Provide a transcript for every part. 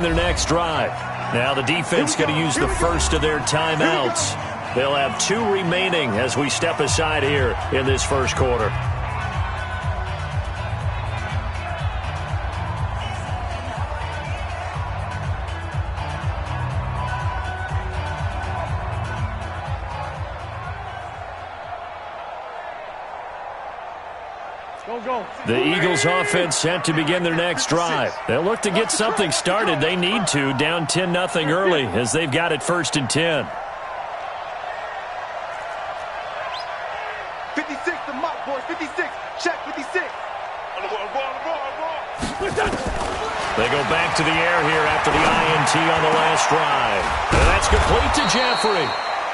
Their next drive. Now the defense going to use the first of their timeouts. They'll have 2 remaining as we step aside here in this first quarter. The Eagles offense set to begin their next drive. They'll look to get something started. They need to, down 10-0 early as they've got it 1st and 10. 56, the mark, boys. 56. Check 56. They go back to the air here after the INT on the last drive. And that's complete to Jeffrey.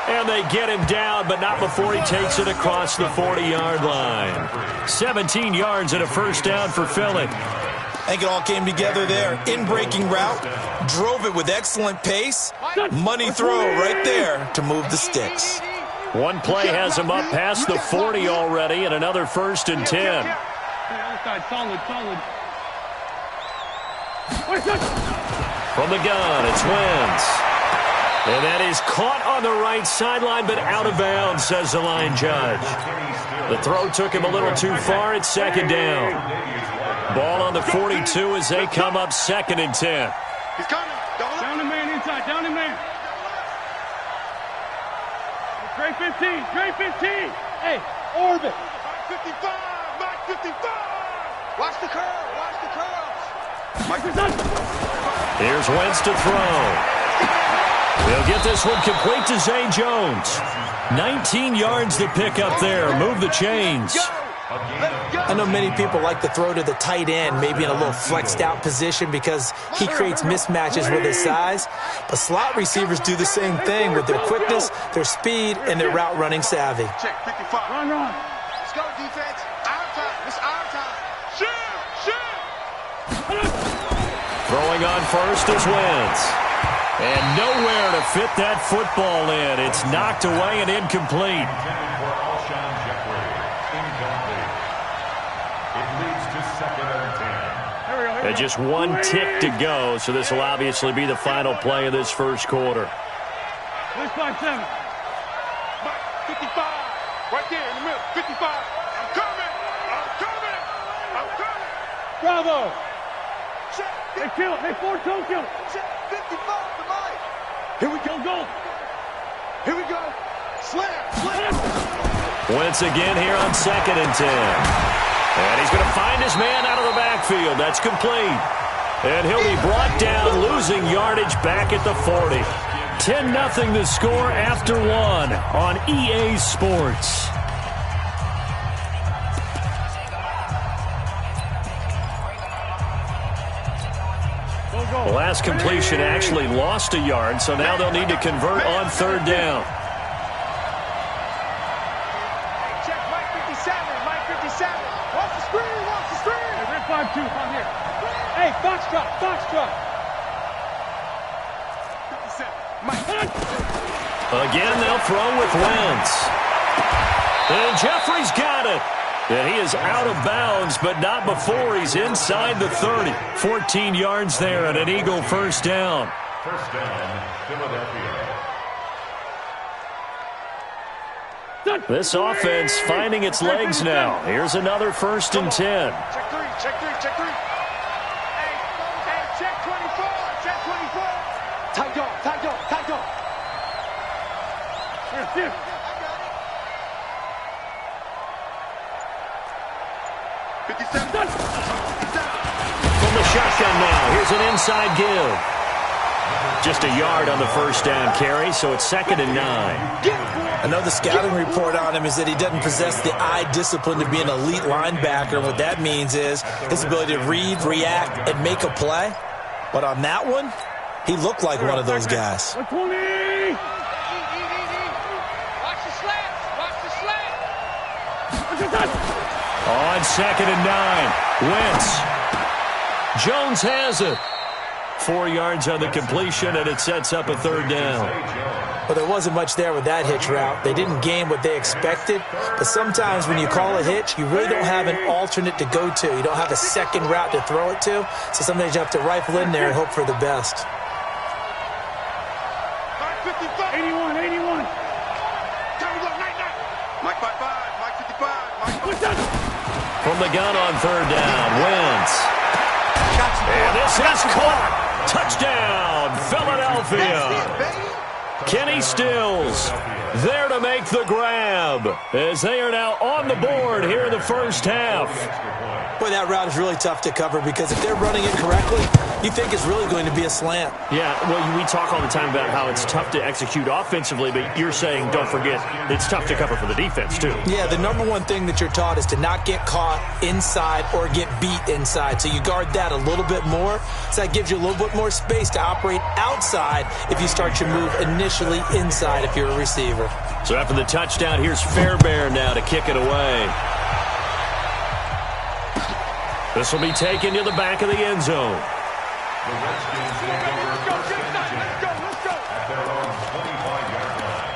And they get him down, but not before he takes it across the 40-yard line. 17 yards and a first down for Philly. I think it all came together there. In-breaking route, drove it with excellent pace. Money throw right there to move the sticks. One play has him up past the 40 already, and another 1st and 10. From the gun, it's Wentz. And that is caught on the right sideline, but out of bounds, says the line judge. The throw took him a little too far. It's 2nd down. Ball on the 42 as they come up 2nd and 10. He's coming. Down the man inside. Down the man. Great 15. Great 15. Hey, orbit. Mike 55. Mike 55. Watch the curve. Watch the curve. Here's Wentz to throw. They'll get this one complete to Zay Jones. 19 yards to pick up there. Move the chains. I know many people like to throw to the tight end, maybe in a little flexed out position because he creates mismatches with his size. But slot receivers do the same thing with their quickness, their speed, and their route running savvy. Check 55. Run. Let's go, defense. Our time. It's our time. Shoot. Throwing on first is Wentz. And nowhere to fit that football in. It's knocked away and incomplete. And just 1 tick to go, so this will obviously be the final play of this first quarter. Let's 5-7. 55. Right there in the middle. 55. I'm coming. Bravo. Check. They kill it. They 4-toe kill it. Check. 55 to Mike. Here we go. Here we go. Slam. Wentz again here on 2nd and 10. And he's going to find his man out of the backfield. That's complete. And he'll be brought down, losing yardage back at the 40. 10-0 the score after 1 on EA Sports. The last completion actually lost a yard, so now they'll need to convert on 3rd down. Check Mike 57. Mike 57. Watch the screen. Hey, red 5-2 on here. Hey, box drop. 57. Mike. Again, they'll throw with Wentz. And Jeffrey's got it. And he is out of bounds, but not before he's inside the 30. 14 yards there and an Eagle first down. First down, Philadelphia. This offense finding its legs now. Here's another 1st and 10. Check 3. Hey, check 24. Tight dog. Here. 57. From the shotgun now, here's an inside give. Just a yard on the first down carry, so it's 2nd and 9. I know the scouting report on him is that he doesn't possess the eye discipline to be an elite linebacker. What that means is his ability to read, react, and make a play. But on that one, he looked like one of those guys. 120. Watch the slant. On 2nd and 9, Wentz. Jones has it. 4 yards on the completion, and it sets up a third down. Well, there wasn't much there with that hitch route. They didn't gain what they expected, but sometimes when you call a hitch, you really don't have an alternate to go to. You don't have a second route to throw it to, so sometimes you have to rifle in there and hope for the best. 81, 81. Mike 55, Mike 55, Mike 55. From the gun on third down, Wentz. And this is caught. Touchdown, Philadelphia. Kenny Stills there to make the grab as they are now on the board here in the first half. Boy, that route is really tough to cover because if they're running it correctly, you think it's really going to be a slant. Yeah, well, we talk all the time about how it's tough to execute offensively, but you're saying, don't forget, it's tough to cover for the defense, too. Yeah, the number one thing that you're taught is to not get caught inside or get beat inside. So you guard that a little bit more. So that gives you a little bit more space to operate outside if you start your move initially inside if you're a receiver. So after the touchdown, here's Fairbairn now to kick it away. This will be taken to the back of the end zone. The Redskins will go first and 10 at their own 25-yard line.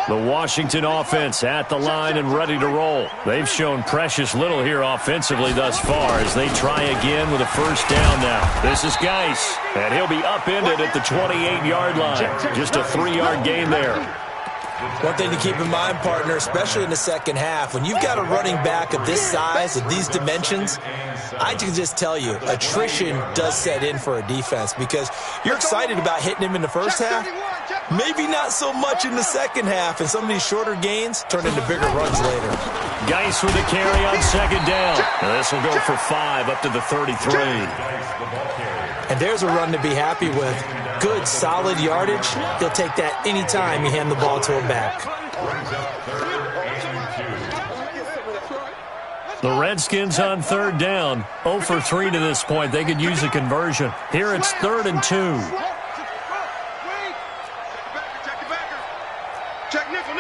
The Washington offense at the line and ready to roll. They've shown precious little here offensively thus far as they try again with a first down now. This is Geis, and he'll be upended at the 28-yard line. Just a 3-yard gain there. One thing to keep in mind, partner, especially in the second half, when you've got a running back of this size, of these dimensions, I can just tell you, attrition does set in for a defense because you're excited about hitting him in the first half, maybe not so much in the second half, and some of these shorter gains turn into bigger runs later. Geis with a carry on second down. And this will go for 5 up to the 33. And there's a run to be happy with. Good, solid yardage. He'll take that anytime you hand the ball to him back. The Redskins on third down. 0 for 3 to this point. They could use a conversion. Here it's 3rd and 2. Check nickel.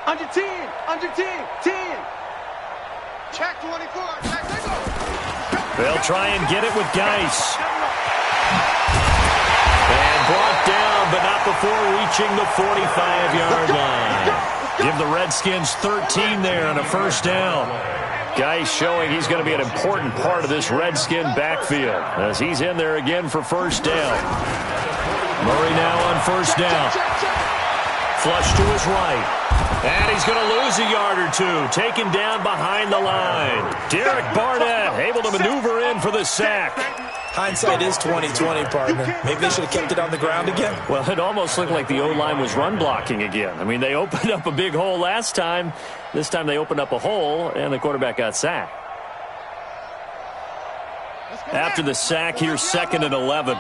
Under 10, under 10, 10. Check 24, check nickel. They'll try and get it with Geis. And brought down, but not before reaching the 45-yard line. Give the Redskins 13 there on a first down. Geis showing he's going to be an important part of this Redskin backfield as he's in there again for first down. Murray now on first down. Flush to his right. And he's going to lose a yard or two. Taken down behind the line. Derek Barnett able to maneuver in for the sack. Hindsight is 20/20, partner. Maybe they should have kept it on the ground again. Well, it almost looked like the O-line was run blocking again. I mean, they opened up a big hole last time. This time they opened up a hole, and the quarterback got sacked. After the sack, here's 2nd and 11.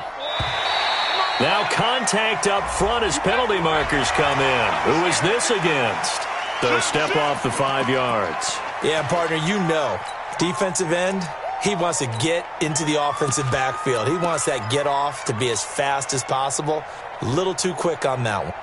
Now contact up front as penalty markers come in. Who is this against? So step off the 5 yards. Yeah, partner, you know. Defensive end, he wants to get into the offensive backfield. He wants that get off to be as fast as possible. A little too quick on that one.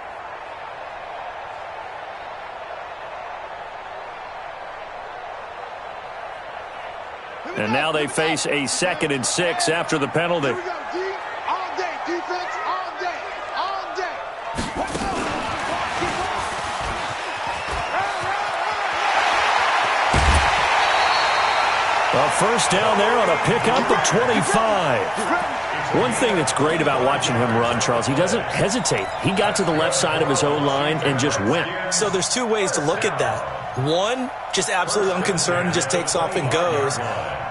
And now they face a 2nd and 6 after the penalty. Here we go, D. All day, defense, all day, all day. A first down there on a pickup of 25. One thing that's great about watching him run, Charles, he doesn't hesitate. He got to the left side of his own line and just went. So there's 2 ways to look at that. One, just absolutely unconcerned, just takes off and goes.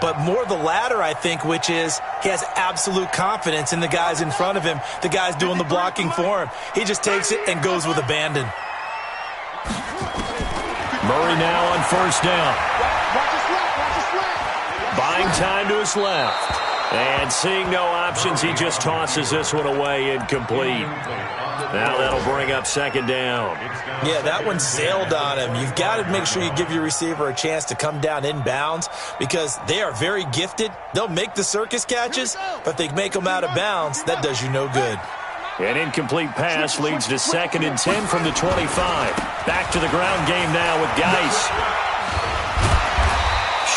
But more the latter, I think, which is he has absolute confidence in the guys in front of him, the guys doing the blocking for him. He just takes it and goes with abandon. Murray now on first down. Buying time to his left. And seeing no options, he just tosses this one away incomplete. Now that'll bring up 2nd down. Yeah, that one sailed on him. You've got to make sure you give your receiver a chance to come down inbounds because they are very gifted. They'll make the circus catches, but if they make them out of bounds, that does you no good. An incomplete pass leads to 2nd and 10 from the 25. Back to the ground game now with Geis.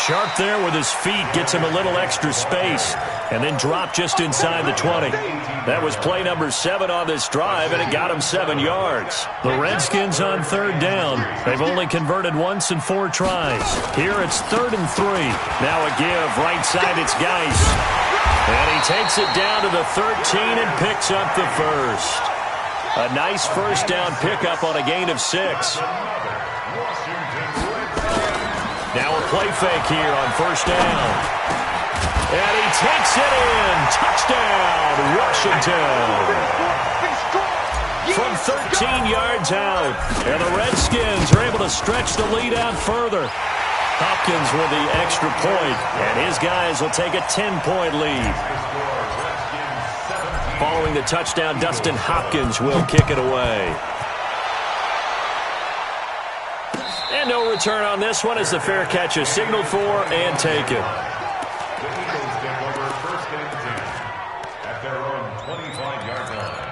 Sharp there with his feet, gets him a little extra space, and then dropped just inside the 20. That was play number 7 on this drive, and it got him 7 yards. The Redskins on 3rd down. They've only converted once in 4 tries. Here it's 3rd and 3. Now a give. Right side, it's Geis. And he takes it down to the 13 and picks up the first. A nice first down pickup on a gain of 6. Now a play fake here on 1st down. And he takes it in. Touchdown, Washington. From 13 yards out. And the Redskins are able to stretch the lead out further. Hopkins with the extra point, and his guys will take a 10-point lead. Following the touchdown, Dustin Hopkins will kick it away. And no return on this one as the fair catch is signaled for and taken. The Eagles take over 1st and 10 at their own 25-yard line.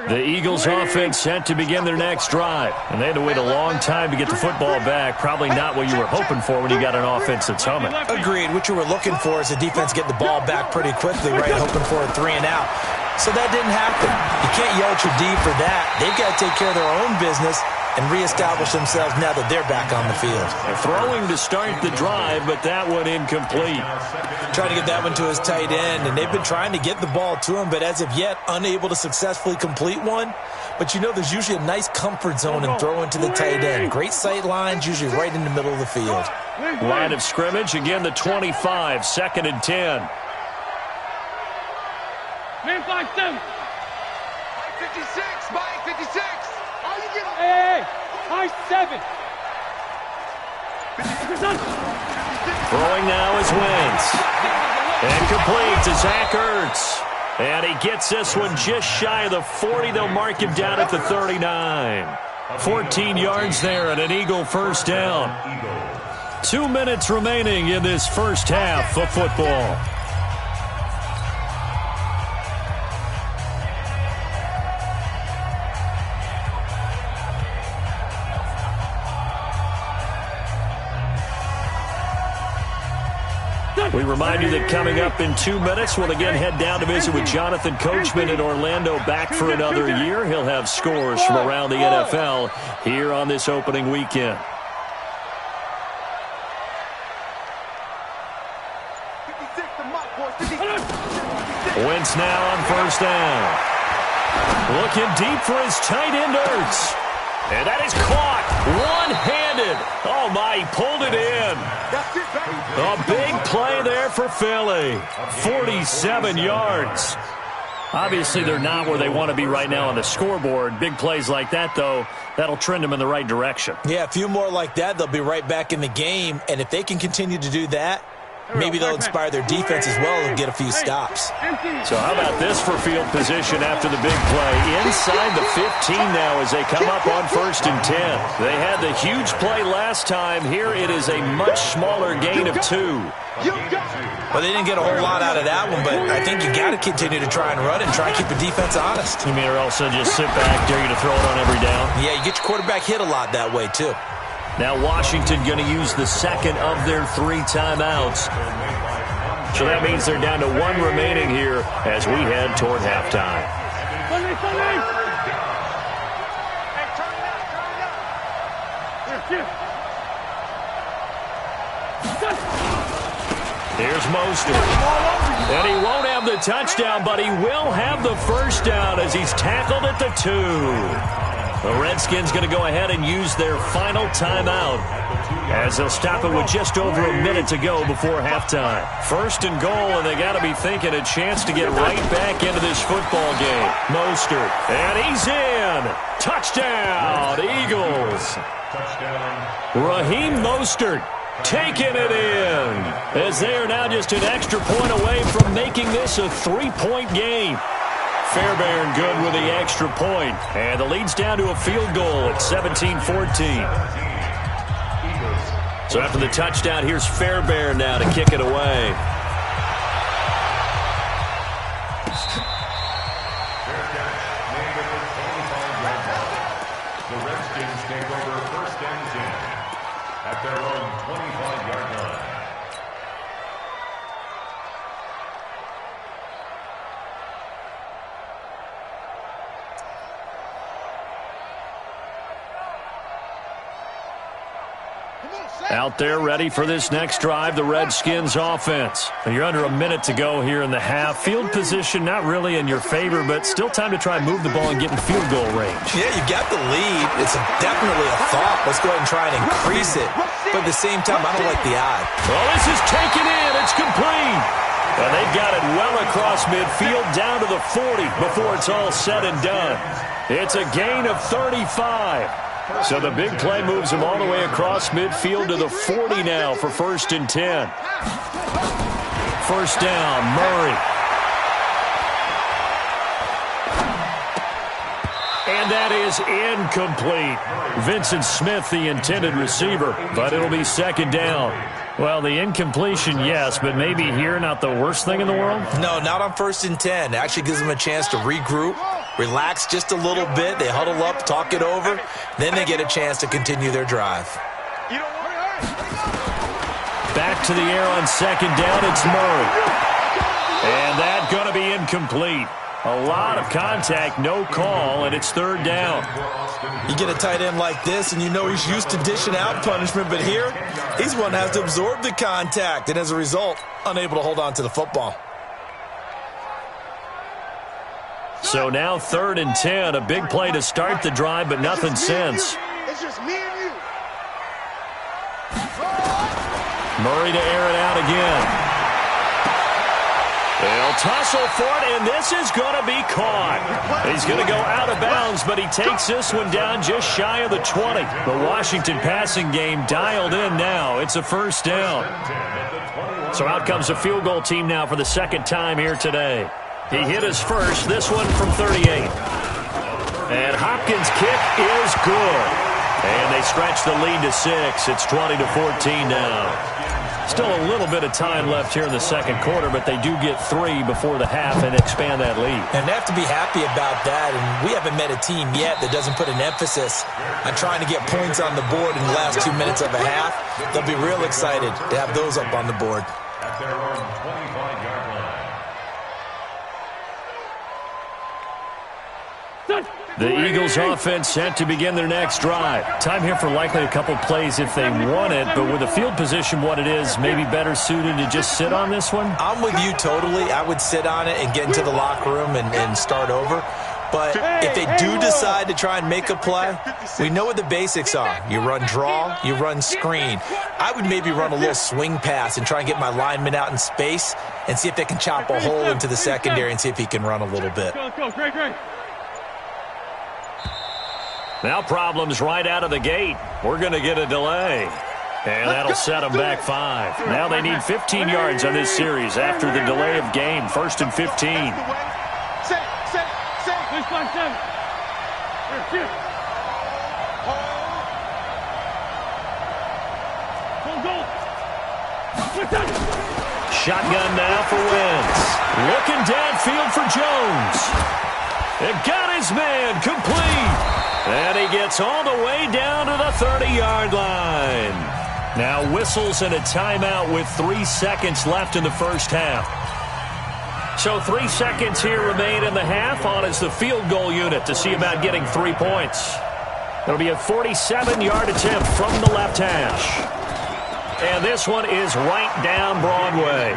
The Eagles offense set to begin their next drive. And they had to wait a long time to get the football back. Probably not what you were hoping for when you got an offense that's humming. Agreed. What you were looking for is the defense getting the ball back pretty quickly, right? Hoping for a 3 and out. So that didn't happen. You can't yell at your D for that. They've got to take care of their own business and reestablish themselves now that they're back on the field. They're throwing to start the drive, but that one incomplete. Trying to get that one to his tight end, and they've been trying to get the ball to him, but as of yet, unable to successfully complete one. But you know there's usually a nice comfort zone in throwing to the tight end. Great sight lines, usually right in the middle of the field. Line of scrimmage, again the 25, 2nd and 10. Man 5-7. 56, Mike 56. All you get. Hey, 5-7. Throwing now is Wentz. And complete to Zach Ertz. And he gets this one just shy of the 40. They'll mark him down at the 39. 14 yards there and an Eagle first down. 2 minutes remaining in this first half of football. We remind you that coming up in 2 minutes, we'll again head down to visit with Jonathan Coachman in Orlando, back for another year. He'll have scores from around the NFL here on this opening weekend. 56 to Mike, boys. 56. Wentz now on 1st down. Looking deep for his tight end, Ertz. And that is caught one-handed. Oh, my, he pulled it in. That's it, baby. A big play there for Philly. 47 yards. Obviously, they're not where they want to be right now on the scoreboard. Big plays like that, though, that'll trend them in the right direction. Yeah, a few more like that, they'll be right back in the game. And if they can continue to do that, maybe they'll inspire their defense as well and get a few stops. So how about this for field position after the big play? Inside the 15 now as they come up on 1st and 10. They had the huge play last time. Here it is a much smaller gain of 2. Well, they didn't get a whole lot out of that one, but I think you got to continue to try and run it and try and keep the defense honest. You mean or else they'll just sit back, dare you to throw it on every down? Yeah, you get your quarterback hit a lot that way, too. Now Washington going to use the 2nd of their 3 timeouts. So that means they're down to 1 remaining here as we head toward halftime. Sunday. Here's Mostert. And he won't have the touchdown, but he will have the first down as he's tackled at the 2. The Redskins going to go ahead and use their final timeout as they'll stop it with just over a minute to go before halftime. 1st and goal, and they got to be thinking a chance to get right back into this football game. Mostert, and he's in. Touchdown, Eagles. Raheem Mostert taking it in as they are now just an extra point away from making this a 3-point game. Fairbairn good with the extra point. And the lead's down to a field goal at 17-14. So after the touchdown, here's Fairbairn now to kick it away. Out there ready for this next drive, the Redskins offense. You're under a minute to go here in the half. Field position not really in your favor, but still time to try and move the ball and get in field goal range. Yeah, you got the lead. It's definitely a thought. Let's go ahead and try and increase it. But at the same time, I don't like the odd. Well, this is taken in. It's complete. And they've got it well across midfield down to the 40 before it's all said and done. It's a gain of 35. So the big play moves him all the way across midfield to the 40 now for 1st and 10. First down, Murray. And that is incomplete. Vincent Smith, the intended receiver, but it'll be 2nd down. Well, the incompletion, yes, but maybe here not the worst thing in the world? No, not on 1st and 10. It actually gives them a chance to regroup, relax just a little bit. They huddle up, talk it over. Then they get a chance to continue their drive. Back to the air on 2nd down. It's Murray. And that's going to be incomplete. A lot of contact, no call, and it's 3rd down. You get a tight end like this, and you know he's used to dishing out punishment, but here, he's one that has to absorb the contact, and as a result, unable to hold on to the football. So now 3rd and 10, a big play to start the drive, but nothing since. It's just me and you. Murray to air it out again. They'll tussle for it, and this is going to be caught. He's going to go out of bounds, but he takes this one down just shy of the 20. The Washington passing game dialed in now. It's a 1st down. So out comes the field goal team now for the 2nd time here today. He hit his first, this one from 38. And Hopkins' kick is good. And they stretch the lead to 6. It's 20-14 now. Still a little bit of time left here in the 2nd quarter, but they do get 3 before the half and expand that lead. And they have to be happy about that, and we haven't met a team yet that doesn't put an emphasis on trying to get points on the board in the last 2 minutes of a half. They'll be real excited to have those up on the board. At their own 25-yard line. The Eagles offense set to begin their next drive. Time here for likely a couple plays if they want it, but with the field position what it is, maybe better suited to just sit on this one? I'm with you totally. I would sit on it and get into the locker room and start over. But if they do decide to try and make a play, we know what the basics are. You run draw, you run screen. I would maybe run a little swing pass and try and get my lineman out in space and see if they can chop a hole into the secondary and see if he can run a little bit. Now problems right out of the gate. We're going to get a delay. And that'll set them back 5. Now they need 15 yards on this series after the delay of game. 1st and 15. Shotgun now for Wentz. Looking downfield for Jones. It got his man complete. And he gets all the way down to the 30-yard line. Now whistles and a timeout with 3 seconds left in the first half. So 3 seconds here remain in the half. On is the field goal unit to see about getting 3 points. It'll be a 47-yard attempt from the left hash. And this one is right down Broadway.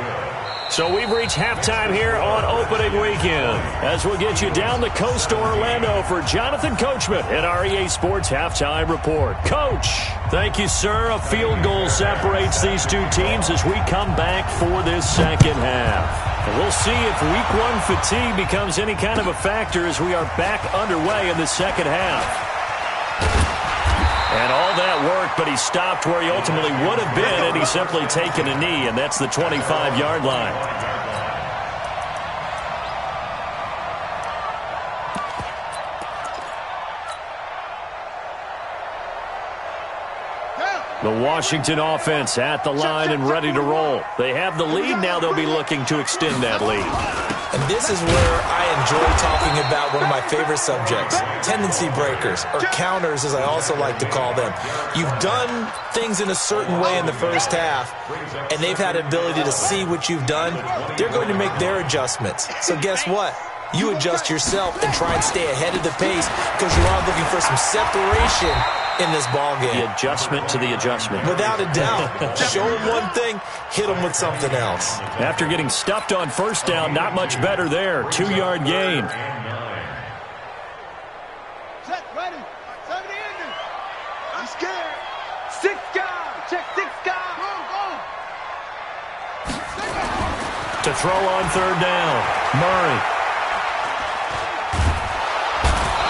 So we've reached halftime here on opening weekend as we'll get you down the coast to Orlando for Jonathan Coachman at our EA Sports Halftime Report. Coach, thank you, sir. A field goal separates these two teams as we come back for this second half. And we'll see if week 1 fatigue becomes any kind of a factor as we are back underway in the second half. And all that work, but he stopped where he ultimately would have been, and he's simply taken a knee, and that's the 25-yard line. The Washington offense at the line and ready to roll. They have the lead. Now they'll be looking to extend that lead. And this is where I enjoy talking about one of my favorite subjects, tendency breakers, or counters as I also like to call them. You've done things in a certain way in the first half, and they've had an ability to see what you've done. They're going to make their adjustments. So guess what? You adjust yourself and try and stay ahead of the pace because you are looking for some separation in this ball game. The adjustment to the adjustment. Without a doubt. Show them one thing, hit them with something else. After getting stuffed on first down, not much better there. 2-yard gain. Set, ready. 70 in. I'm scared. 6 guys. Check 6 guys. Go. To throw on third down. Murray.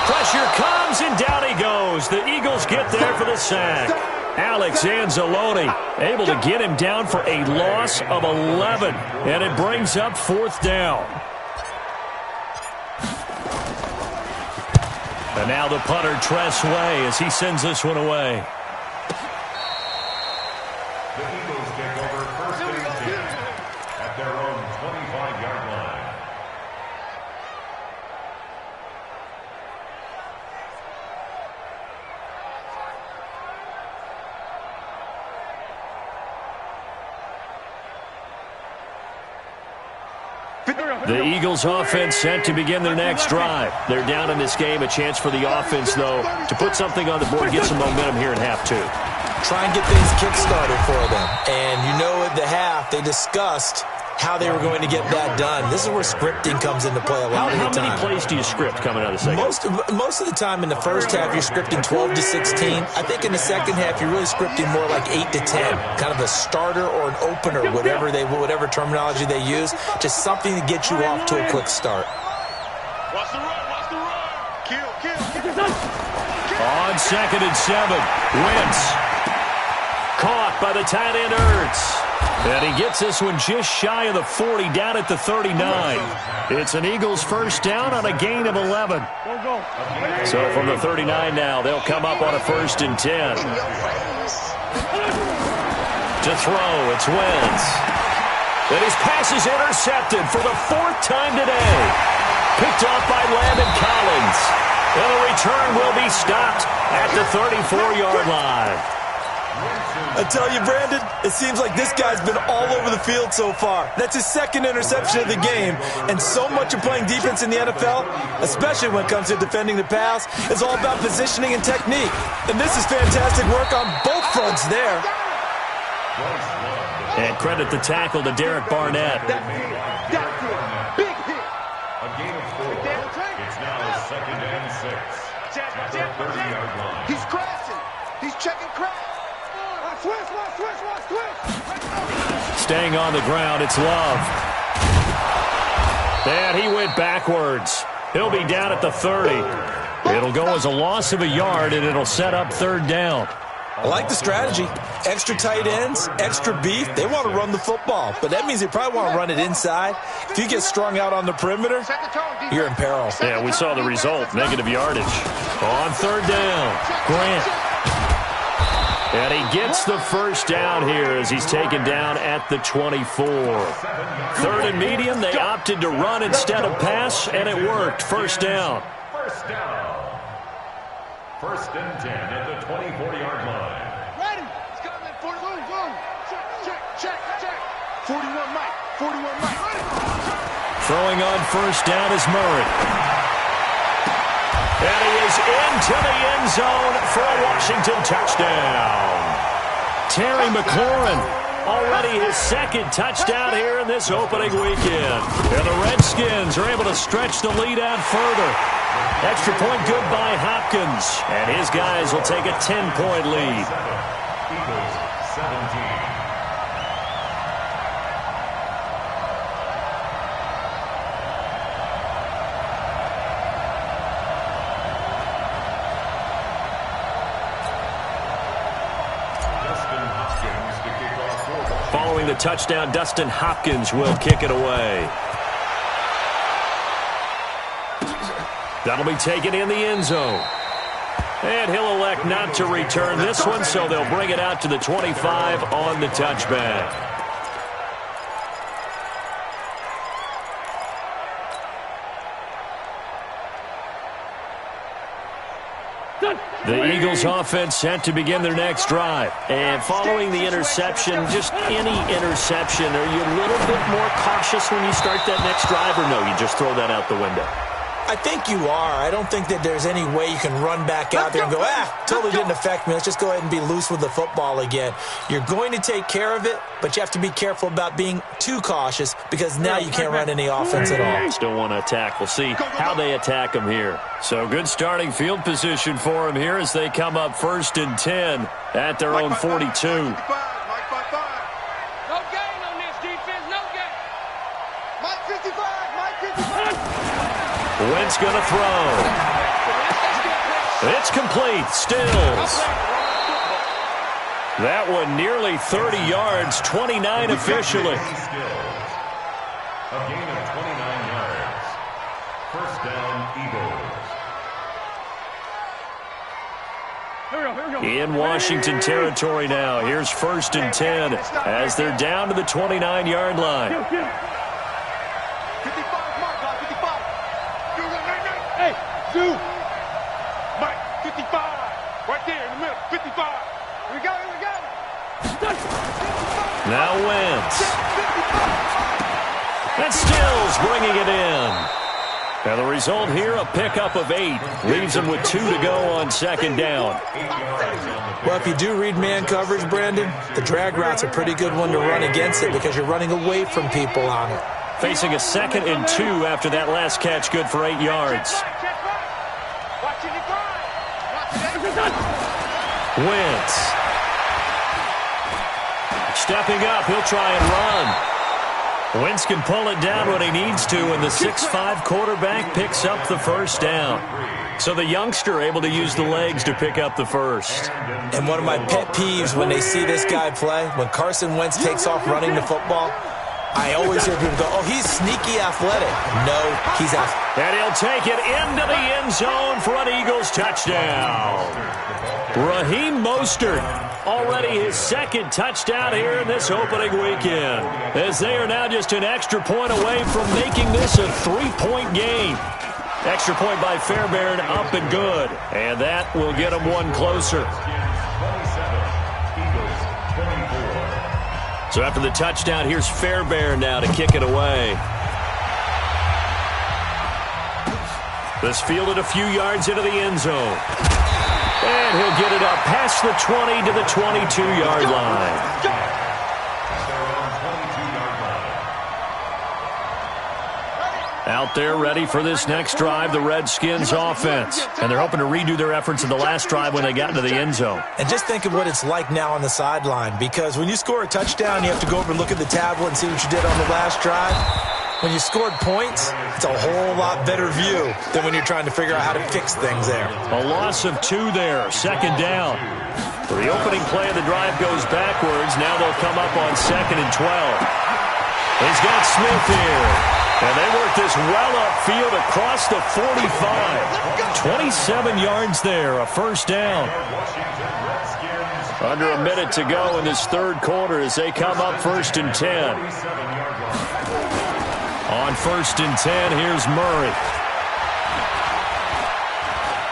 Pressure comes, and down he goes. The Eagles get there for the sack. Alex Anzalone able to get him down for a loss of 11. And it brings up fourth down. And now the punter, Tress Way, as he sends this one away. The Eagles take over first and 10 at their own 25-yard line. The Eagles offense set to begin their next drive. They're down in this game. A chance for the offense, though, to put something on the board, get some momentum here in half two. Try and get things kick-started for them. And you know at the half, they discussed how they were going to get that done. This is where scripting comes into play a lot of the time. How many plays do you script coming out of the second? Most of the time in the first half, you're scripting 12 to 16. I think in the second half, you're really scripting more like 8 to 10. Kind of a starter or an opener, whatever terminology they use. Just something to get you off to a quick start. Watch the run. Watch the run. Kill. On 2nd and 7, Wentz. Caught by the tight end Ertz. And he gets this one just shy of the 40, down at the 39. It's an Eagles first down on a gain of 11. So from the 39 now, they'll come up on a 1st and 10. To throw, it's Wentz. And his pass is intercepted for the 4th time today. Picked off by Landon Collins. And the return will be stopped at the 34-yard line. I tell you, Brandon, it seems like this guy's been all over the field so far. That's his 2nd interception of the game. And so much of playing defense in the NFL, especially when it comes to defending the pass, is all about positioning and technique. And this is fantastic work on both fronts there. And credit the tackle to Derek Barnett. Big hit. A gain of 4. It's now 2nd and 6. At the 30-yard line. He's crashing. He's checking crash. Watch twist. Staying on the ground, it's Love. And he went backwards. He'll be down at the 30. It'll go as a loss of a yard, and it'll set up 3rd down. I like the strategy. Extra tight ends, extra beef. They want to run the football, but that means they probably want to run it inside. If you get strung out on the perimeter, you're in peril. Yeah, we saw the result, negative yardage. On 3rd down, Grant. And he gets the first down here as he's taken down at the 24. 3rd and medium, they opted to run instead of pass, and it worked. First down. First down. 1st and 10 at the 24-yard line. Ready. It's coming. 41. Boom. Check. 41 Mike. Ready. Throwing on first down is Murray. And he is into the end zone for a Washington touchdown. Terry McLaurin, already his 2nd touchdown here in this opening weekend. And the Redskins are able to stretch the lead out further. Extra point good by Hopkins. And his guys will take a 10-point lead. Eagles 17. Following the touchdown, Dustin Hopkins will kick it away. That'll be taken in the end zone. And he'll elect not to return this one, so they'll bring it out to the 25 on the touchback. The Eagles offense set to begin their next drive. And following the interception, just any interception, are you a little bit more cautious when you start that next drive, or no, you just throw that out the window? I think you are. I don't think that there's any way you can run back out there and go, totally didn't affect me. Let's just go ahead and be loose with the football again. You're going to take care of it, but you have to be careful about being too cautious because now you can't run any offense at all. Still want to attack. We'll see how they attack him here. So good starting field position for him here as they come up 1st and 10 at their own 42. No gain on this defense, no gain. Mike 55, Mike 55. Wentz going to throw. It's complete. Stills. That one nearly 30 yards, 29 officially. A gain of 29 yards. First down, Eagles. In Washington territory now. Here's 1st and 10 as they're down to the 29-yard line. 55, Mark, 55. Hey, Sue. Mike, 55. Right there in the middle, 55. Here we go, here we go. Now Wentz. And Stills bringing it in. And the result here, a pickup of 8. Leaves him with 2 to go on 2nd down. Well, if you do read man coverage, Brandon, the drag route's a pretty good one to run against it because you're running away from people on it. Facing a 2nd and 2 after that last catch, good for 8 yards. Wentz. Stepping up, he'll try and run. Wentz can pull it down when he needs to, and the 6'5" quarterback picks up the 1st down. So the youngster able to use the legs to pick up the 1st. And one of my pet peeves when they see this guy play, when Carson Wentz takes off running the football, I always hear people go, oh, he's sneaky athletic. No, he's athletic. And he'll take it into the end zone for an Eagles touchdown. Raheem Mostert, already his 2nd touchdown here in this opening weekend, as they are now just an extra point away from making this a 3-point game. Extra point by Fairbairn, up and good. And that will get them one closer. So after the touchdown, here's Fairbairn now to kick it away. This fielded a few yards into the end zone. And he'll get it up past the 20 to the 22-yard line. Out there ready for this next drive, the Redskins offense. And they're hoping to redo their efforts in the last drive when they got into the end zone. And just think of what it's like now on the sideline, because when you score a touchdown, you have to go over and look at the tablet and see what you did on the last drive. When you scored points, it's a whole lot better view than when you're trying to figure out how to fix things there. A loss of 2 there, 2nd down. So the opening play of the drive goes backwards. Now they'll come up on 2nd and 12. He's got Smith here. And they work this well upfield across the 45. 27 yards there, a 1st down. Under a minute to go in this 3rd quarter as they come up 1st and 10. On 1st and 10, here's Murray.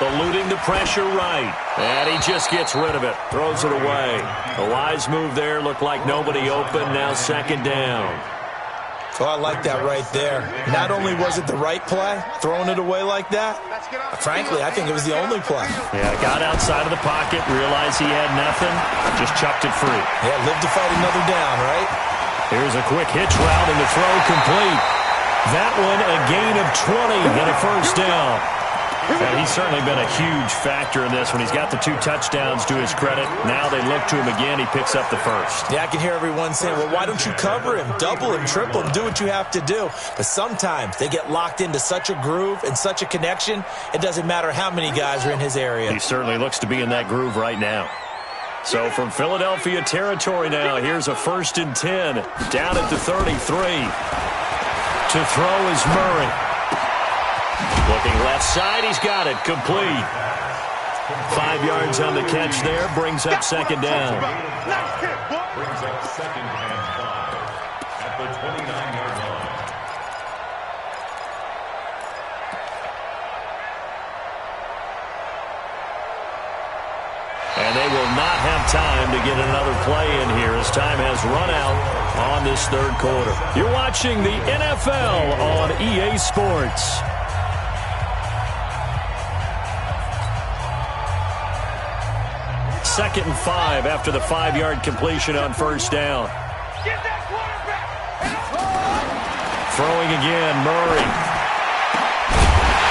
Eluding the pressure right. And he just gets rid of it. Throws it away. A wise move there. Looked like nobody open. Now 2nd down. Oh, I like that right there. Not only was it the right play, throwing it away like that, frankly, I think it was the only play. Yeah, got outside of the pocket, realized he had nothing, just chucked it free. Yeah, live to fight another down, right? Here's a quick hitch route and the throw complete. That one a gain of 20 and a 1st down. And he's certainly been a huge factor in this when he's got the 2 touchdowns to his credit. Now they look to him again. He picks up the 1st. Yeah, I can hear everyone saying, well, why don't you cover him, double him, triple him, do what you have to do. But sometimes they get locked into such a groove and such a connection, it doesn't matter how many guys are in his area. He certainly looks to be in that groove right now. So from Philadelphia territory now, here's a 1st and 10 down at the 33. To throw is Murray. Looking left side, he's got it, complete. 5 yards on the catch there, brings up 2nd down. Brings up 2nd and 5 at the 29-yard line. And they will not have time to get another play in here as time has run out on this 3rd quarter. You're watching the NFL on EA Sports. 2nd and 5 after the 5-yard completion on first down. Get that quarterback! Throwing again, Murray.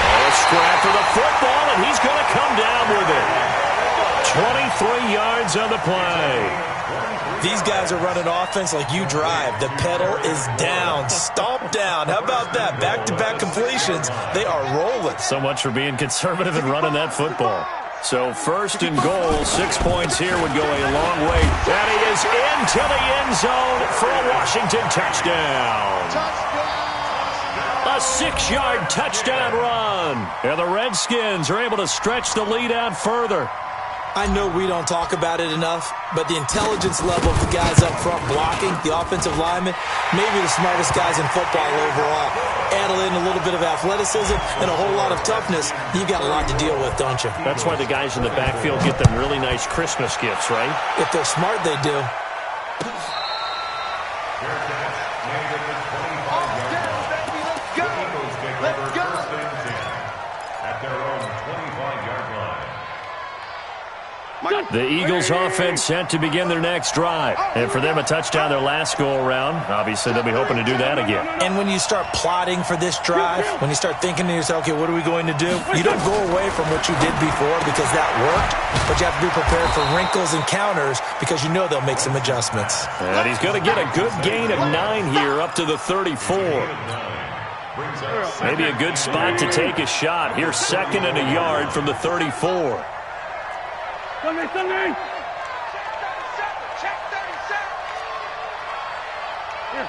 A scrap for the football, and he's going to come down with it. 23 yards on the play. These guys are running offense like you drive. The pedal is down, stomp down. How about that? Back-to-back completions. They are rolling. So much for being conservative and running that football. So 1st and goal, 6 points here would go a long way. And he is into the end zone for a Washington touchdown. A 6-yard touchdown run. And the Redskins are able to stretch the lead out further. I know we don't talk about it enough, but the intelligence level of the guys up front blocking, the offensive linemen, maybe the smartest guys in football overall. Add in a little bit of athleticism and a whole lot of toughness, you got a lot to deal with, don't you? That's why the guys in the backfield get them really nice Christmas gifts, right? If they're smart, they do. The Eagles offense set to begin their next drive. And for them, a touchdown their last go-around. Obviously, they'll be hoping to do that again. And when you start plotting for this drive, when you start thinking to yourself, okay, what are we going to do? You don't go away from what you did before because that worked, but you have to be prepared for wrinkles and counters because you know they'll make some adjustments. And he's going to get a good gain of 9 here up to the 34. Maybe a good spot to take a shot. Here's 2nd and a yard from the 34. Sunday! Check 37.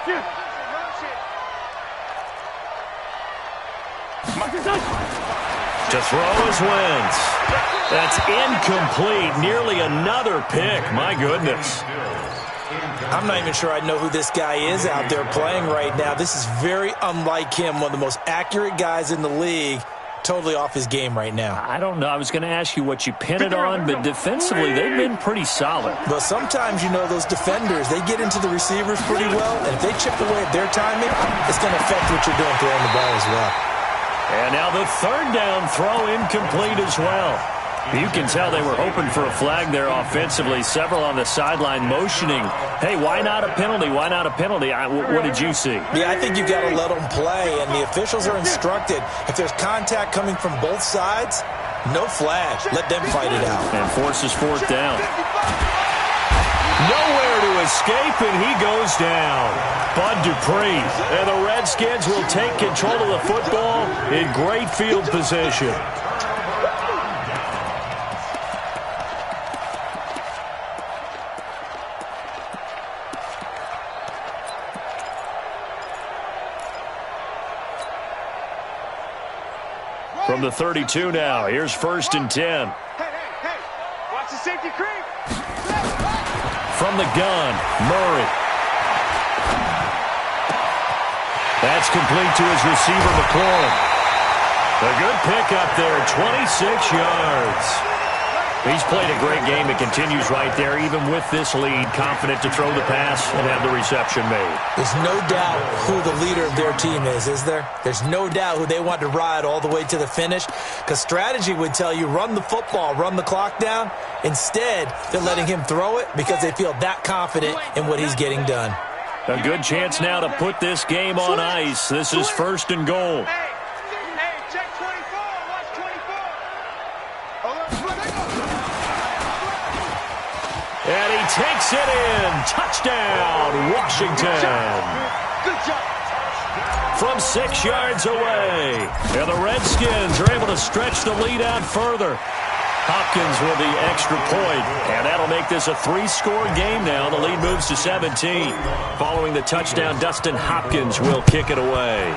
Here. To throw is Wentz. That's incomplete. Nearly another pick. My goodness. I'm not even sure I know who this guy is out there playing right now. This is very unlike him, one of the most accurate guys in the league. Totally off his game right now. I don't know. I was going to ask you what you pin it on, but defensively, they've been pretty solid. But sometimes, you know, those defenders, they get into the receivers pretty well, and if they chip away at their timing, it's going to affect what you're doing throwing the ball as well. And now the 3rd down throw incomplete as well. You can tell they were hoping for a flag there offensively. Several on the sideline motioning, hey, why not a penalty? Why not a penalty? What did you see? Yeah, I think you've got to let them play, and the officials are instructed. If there's contact coming from both sides, no flag. Let them fight it out. And forces 4th down. Nowhere to escape, and he goes down. Bud Dupree. And the Redskins will take control of the football in great field position. From the 32 now, here's 1st and 10. Hey, watch the safety creep. From the gun, Murray. That's complete to his receiver, McLaurin. A good pick up there, 26 yards. He's played a great game. It continues right there, even with this lead, confident to throw the pass and have the reception made. There's no doubt who the leader of their team is there? There's no doubt who they want to ride all the way to the finish, because strategy would tell you run the football, run the clock down. Instead, they're letting him throw it because they feel that confident in what he's getting done. A good chance now to put this game on ice. This is 1st and goal. Hey, check 24. Watch 24. And he takes it in. Touchdown, Washington. Good job. From 6 yards away. And the Redskins are able to stretch the lead out further. Hopkins with the extra point, and that'll make this a 3-score game now. The lead moves to 17. Following the touchdown, Dustin Hopkins will kick it away.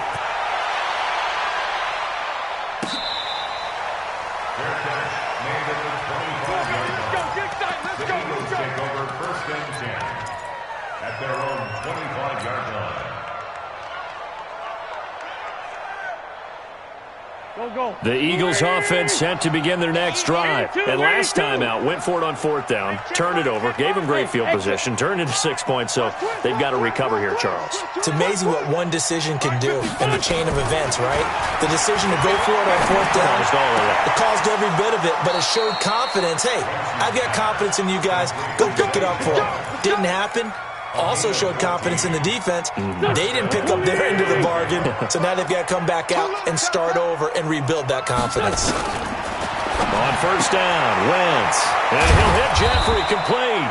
Take over 1st and 10 at their own 25-yard line. The Eagles offense set to begin their next drive. And last time out, went for it on 4th down, turned it over, gave them great field position, turned into 6 points, so they've got to recover here, Charles. It's amazing what one decision can do in the chain of events, right? The decision to go for it on 4th down, it caused every bit of it, but it showed confidence. Hey, I've got confidence in you guys. Go pick it up for them. Didn't happen. Also showed confidence in the defense. They didn't pick up their end of the bargain, so now they've got to come back out and start over and rebuild that confidence. On 1st down, Wentz. And he'll hit Jeffrey complete.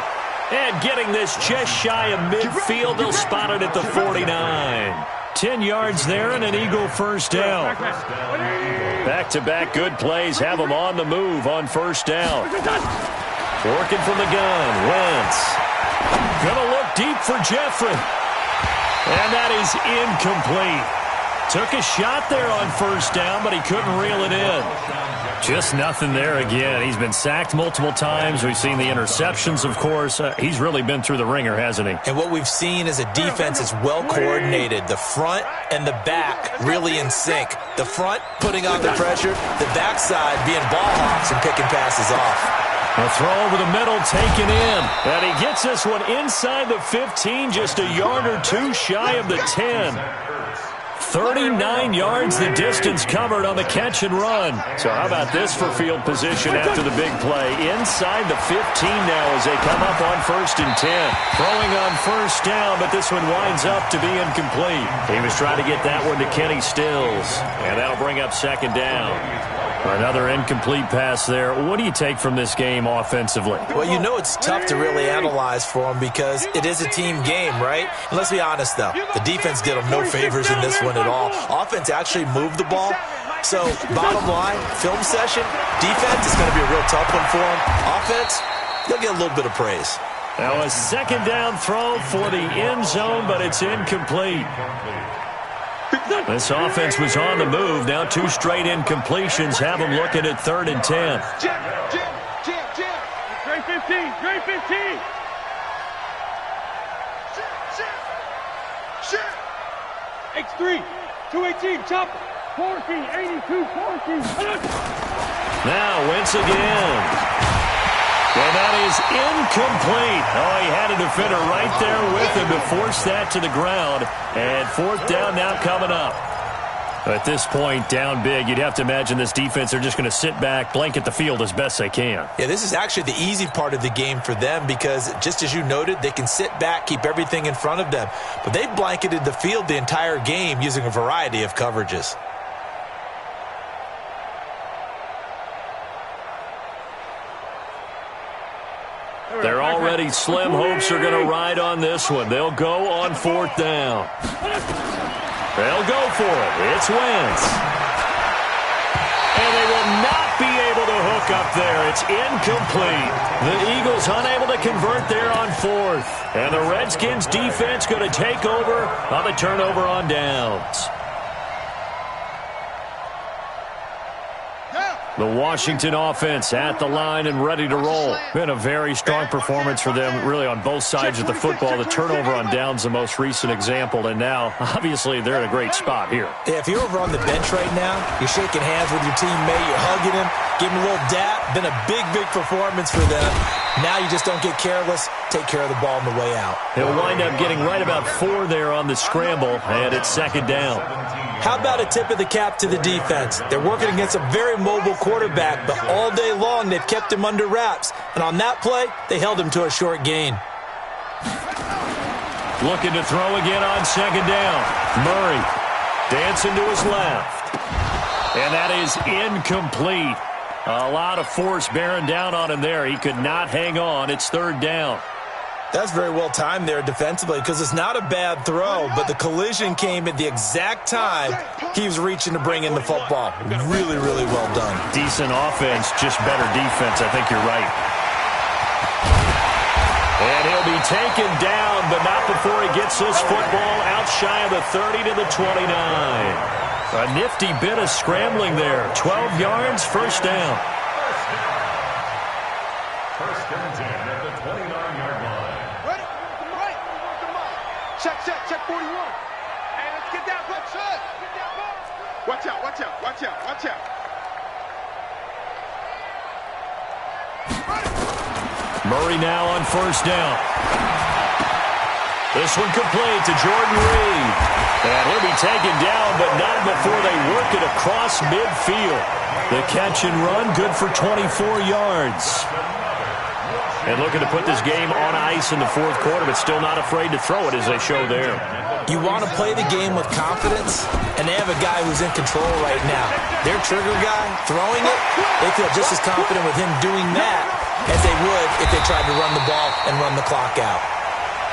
And getting this just shy of midfield, they'll spot it at the 49. 10 yards there and an Eagle 1st down. Back-to-back good plays have them on the move on 1st down. Working from the gun, Wentz. Gonna look deep for Jeffrey. And that is incomplete. Took a shot there on 1st down, but he couldn't reel it in. Just nothing there again. He's been sacked multiple times. We've seen the interceptions, of course. He's really been through the ringer, hasn't he? And what we've seen is a defense that's well coordinated. The front and the back really in sync. The front putting on the pressure, the backside being ball hawks and picking passes off. A throw over the middle, taken in. And he gets this one inside the 15, just a yard or two shy of the 10. 39 yards the distance covered on the catch and run. So how about this for field position after the big play? Inside the 15 now as they come up on 1st and 10. Throwing on 1st down, but this one winds up to be incomplete. He was trying to get that one to Kenny Stills. And that'll bring up 2nd down. Another incomplete pass there. What do you take from this game offensively? Well, you know it's tough to really analyze for them because it is a team game, right? And let's be honest, though. The defense did them no favors in this one at all. Offense actually moved the ball. So, bottom line, film session, defense is going to be a real tough one for them. Offense, they'll get a little bit of praise. Now a 2nd down throw for the end zone, but it's incomplete. This offense was on the move. Now 2 straight incompletions have them looking at 3rd and 10. Great 15. Great 15. X3. 218. Chopper. 14. 82. 14. Now Wentz again. And that is incomplete. Oh, he had a defender right there with him to force that to the ground. And 4th down now coming up. At this point, down big, you'd have to imagine this defense, they're just going to sit back, blanket the field as best they can. Yeah, this is actually the easy part of the game for them because, just as you noted, they can sit back, keep everything in front of them. But they blanketed the field the entire game using a variety of coverages. They're already slim hopes are going to ride on this one. They'll go on 4th down. They'll go for it. It's Wentz. And they will not be able to hook up there. It's incomplete. The Eagles unable to convert there on 4th. And the Redskins defense going to take over on the turnover on downs. The Washington offense at the line and ready to roll. Been a very strong performance for them, really, on both sides of the football. The turnover on downs, the most recent example, and now, obviously, they're in a great spot here. Yeah, if you're over on the bench right now, you're shaking hands with your teammate, you're hugging him, giving him a little dap. Been a big, big performance for them. Now you just don't get careless. Take care of the ball on the way out. He'll wind up getting right about 4 there on the scramble, and it's 2nd down. How about a tip of the cap to the defense? They're working against a very mobile quarterback, but all day long they've kept him under wraps. And on that play, they held him to a short gain. Looking to throw again on 2nd down. Murray dancing to his left. And that is incomplete. A lot of force bearing down on him there. He could not hang on. It's 3rd down. That's very well timed there defensively because it's not a bad throw, but the collision came at the exact time he was reaching to bring in the football. Really, really well done. Decent offense, just better defense. I think you're right. And he'll be taken down, but not before he gets this football out shy of the 30 to the 29. A nifty bit of scrambling there. 12 yards, 1st down. First and 10 at the 29-yard line. Ready? Right. Check 41. Hey, let's get that blood shot. Get that ball. Watch out, watch out, watch out, watch out. Murray now on first down. This one complete to Jordan Reed. And he'll be taken down, but not before they work it across midfield. The catch and run, good for 24 yards. And looking to put this game on ice in the fourth quarter, but still not afraid to throw it as they show there. You want to play the game with confidence, and they have a guy who's in control right now. Their trigger guy, throwing it, they feel just as confident with him doing that as they would if they tried to run the ball and run the clock out.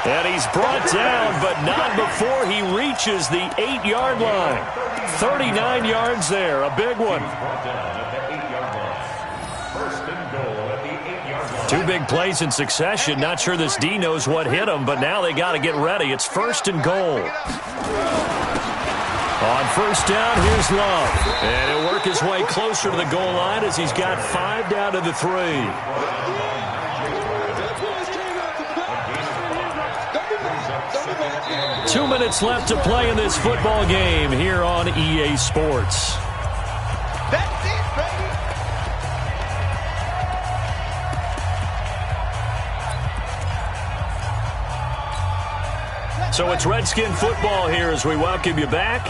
And he's brought down, but not before he reaches the 8-yard line. 39 yards there, a big one. Two big plays in succession. Not sure this D knows what hit him, but now they got to get ready. It's first and goal. On first down, here's Love. And he'll work his way closer to the goal line as he's got 5 down to the 3. 2 minutes left to play in this football game here on EA Sports. That's it, baby. So it's Redskin football here as we welcome you back.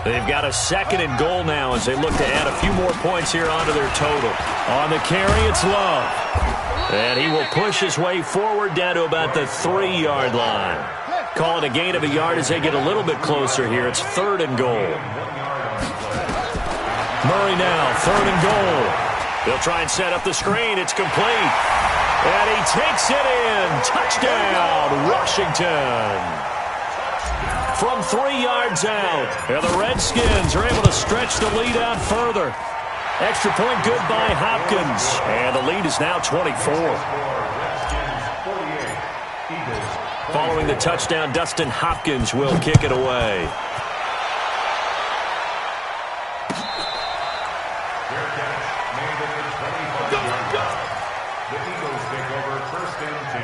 They've got a second and goal now as they look to add a few more points here onto their total. On the carry, it's Love. And he will push his way forward down to about the 3-yard line. Call it a gain of a yard as they get a little bit closer here. It's third and goal. Murray now, third and goal. They'll try and set up the screen. It's complete. And he takes it in. Touchdown, Washington. From 3 yards out. And the Redskins are able to stretch the lead out further. Extra point good by Hopkins. And the lead is now 24. Following the touchdown, Dustin Hopkins will kick it away. The Eagles take over first and 10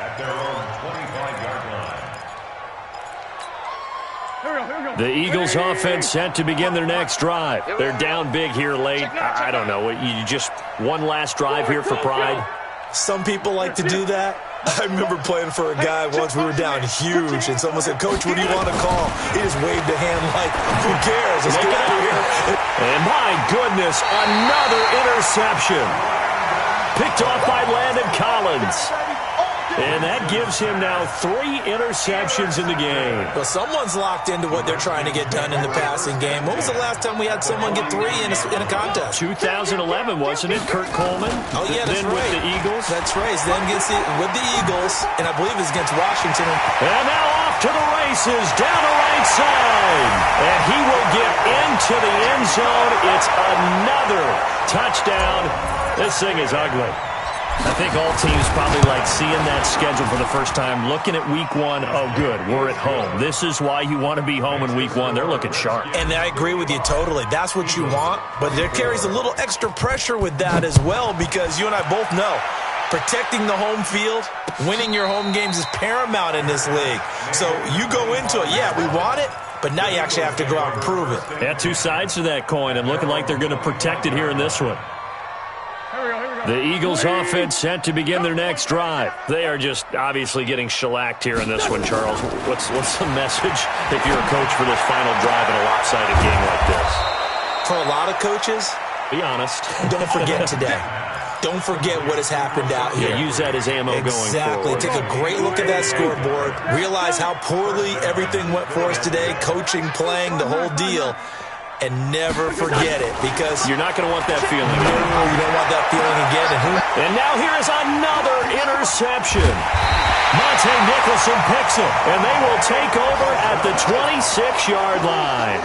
at their own 25-yard line. The Eagles offense set to begin their next drive. They're down big here late. I don't know. You just one last drive here for pride. Some people like to do that. I remember playing for a guy once. We were down huge, and someone said, "Coach, what do you want to call?" He just waved a hand like, "Who cares? Let's get out of here." And my goodness, another interception. Picked off by Landon Collins. And that gives him now 3 interceptions in the game. Well, someone's locked into what they're trying to get done in the passing game. When was the last time we had someone get 3 in a contest? 2011, wasn't it? Kurt Coleman. Oh, yeah, that's then right. with the Eagles. That's right. Then with the Eagles, and I believe it's against Washington. And now off to the races, down the right side. And he will get into the end zone. It's another touchdown. This thing is ugly. I think all teams probably like seeing that schedule for the first time, looking at week 1. Oh, good, we're at home. This is why you want to be home in week 1. They're looking sharp. And I agree with you totally. That's what you want. But there carries a little extra pressure with that as well, because you and I both know protecting the home field, winning your home games is paramount in this league. So you go into it, yeah, we want it, but now you actually have to go out and prove it. Yeah, 2 sides to that coin, and looking like they're going to protect it here in this one. The Eagles offense set to begin their next drive. They are just obviously getting shellacked here in this one, Charles. What's the message if you're a coach for this final drive in a lopsided game like this? For a lot of coaches, be honest. Don't forget today. Don't forget what has happened out here. Yeah, use that as ammo going forward. Exactly. Take a great look at that scoreboard. Realize how poorly everything went for us today. Coaching, playing, the whole deal. And never forget it, because you're not going to want that feeling. No, you don't want that feeling again. And now here is another interception. Monte Nicholson picks it, and they will take over at the 26-yard line.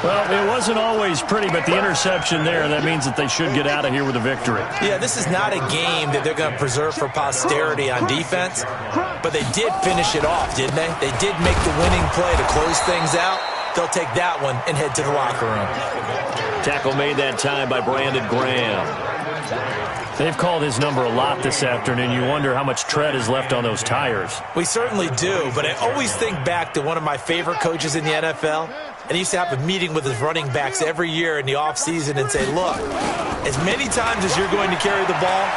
Well, it wasn't always pretty, but the interception there, that means that they should get out of here with a victory. Yeah, this is not a game that they're going to preserve for posterity on defense, but they did finish it off, didn't they? They did make the winning play to close things out. They'll take that one and head to the locker room. Tackle made that time by Brandon Graham. They've called his number a lot this afternoon. You wonder how much tread is left on those tires. We certainly do, but I always think back to one of my favorite coaches in the NFL, and he used to have a meeting with his running backs every year in the offseason and say, look, as many times as you're going to carry the ball,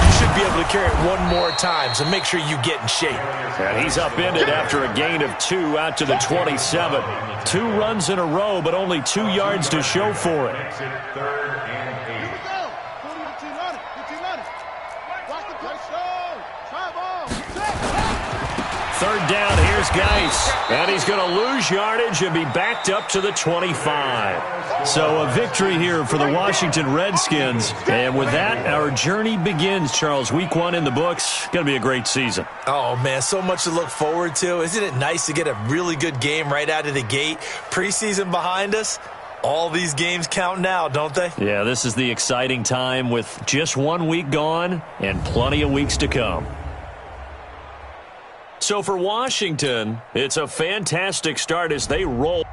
you should be able to carry it one more time, so make sure you get in shape. And he's upended after a gain of 2 out to the 27. 2 runs in a row, but only 2 yards to show for it. Third and 8. Third down, here's Geis. And he's going to lose yardage and be backed up to the 25. So a victory here for the Washington Redskins. And with that, our journey begins, Charles. Week 1 in the books. Going to be a great season. Oh, man, so much to look forward to. Isn't it nice to get a really good game right out of the gate? Preseason behind us. All these games count now, don't they? Yeah, this is the exciting time with just 1 week gone and plenty of weeks to come. So for Washington, it's a fantastic start as they roll.